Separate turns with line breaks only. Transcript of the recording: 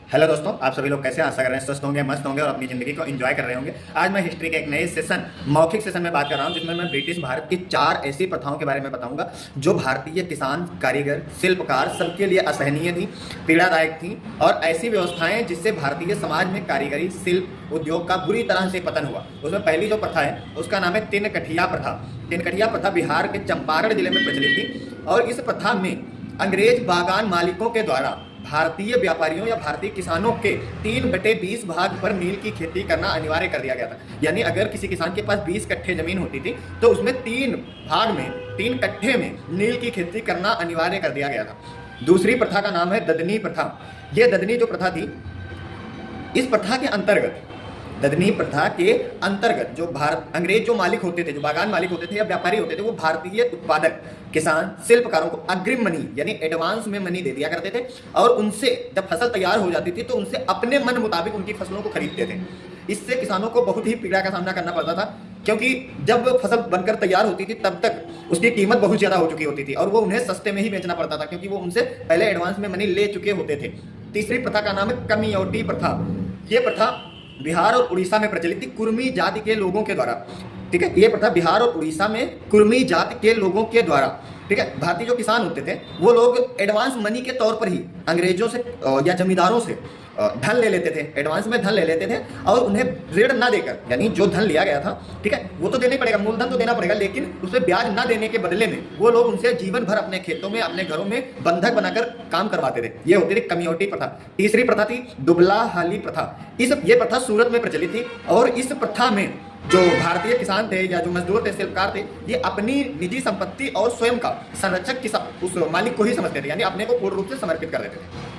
Hello दोस्तों, आप सभी लोग कैसे हैं? आशा कर रहे हैं स्वस्थ होंगे, मस्त होंगे और अपनी ज़िंदगी को एंजॉय कर रहे होंगे। आज मैं हिस्ट्री के एक नए सेशन, मौखिक सेशन में बात कर रहा हूं, जिसमें मैं ब्रिटिश भारत की 4 ऐसी प्रथाओं के बारे में बताऊंगा जो भारतीय किसान, कारीगर, शिल्पकार सबके लिए असहनीय थी, पीड़ादायक थी और ऐसी व्यवस्थाएं जिससे भारतीय समाज में कारीगरी, शिल्प उद्योग का बुरी तरह से पतन हुआ। उसमें पहली जो प्रथा है उसका नाम है तिनकठिया प्रथा। तिनकठिया प्रथा बिहार के चंपारण जिले में प्रचलित थी और इस प्रथा में अंग्रेज बागान मालिकों के द्वारा भारतीय व्यापारियों या भारतीय किसानों के 3/20 भाग पर नील की खेती करना अनिवार्य कर दिया गया था। यानी अगर किसी किसान के पास 20 कट्ठे जमीन होती थी तो उसमें 3 भाग में, 3 कट्ठे में नील की खेती करना अनिवार्य कर दिया गया था। दूसरी प्रथा का नाम है ददनी प्रथा। यह ददनी जो प्रथा थी, इस प्रथा के अंतर्गत, ददनी प्रथा के अंतर्गत जो भारत अंग्रेज जो मालिक होते थे, जो बागान मालिक होते थे या व्यापारी होते थे, वो भारतीय उत्पादक किसान शिल्पकारों को अग्रिम मनी यानी एडवांस में मनी दे दिया करते थे और उनसे जब फसल तैयार हो जाती थी तो उनसे अपने मन मुताबिक उनकी फसलों को खरीदते थे। इससे किसानों को बहुत ही पीड़ा का सामना करना पड़ता था, क्योंकि जब फसल बनकर तैयार होती थी तब तक उसकी कीमत बहुत ज़्यादा हो चुकी होती थी और वो उन्हें सस्ते में ही बेचना पड़ता था, क्योंकि वो उनसे पहले एडवांस में मनी ले चुके होते थे। तीसरी प्रथा का नाम है कमियौटी प्रथा। ये प्रथा बिहार और उड़ीसा में प्रचलित थी कुर्मी जाति के लोगों के द्वारा। ठीक है, ये प्रथा बिहार और उड़ीसा में कुर्मी जाति के लोगों के द्वारा, ठीक है, भारतीय जो किसान होते थे वो लोग एडवांस मनी के तौर पर ही अंग्रेजों से या जमींदारों से धन ले लेते थे, एडवांस में धन ले लेते थे और उन्हें ऋण ना देकर, यानी जो धन लिया गया था, ठीक है, वो तो देना ही पड़ेगा, मूलधन तो देना पड़ेगा, लेकिन उस पर ब्याज ना देने के बदले में वो लोग उनसे जीवन भर अपने खेतों में, अपने घरों में बंधक बनाकर काम करवाते थे। ये होती थी कमियोटी प्रथा। तीसरी प्रथा थी दुबला हाली प्रथा। ये प्रथा सूरत में प्रचलित थी और इस प्रथा में जो भारतीय किसान थे या जो मजदूर थे, शिल्पकार थे, ये अपनी निजी संपत्ति और स्वयं का संरक्षक उस मालिक को ही समझते थे, यानी अपने को पूर्ण रूप से समर्पित कर देते थे।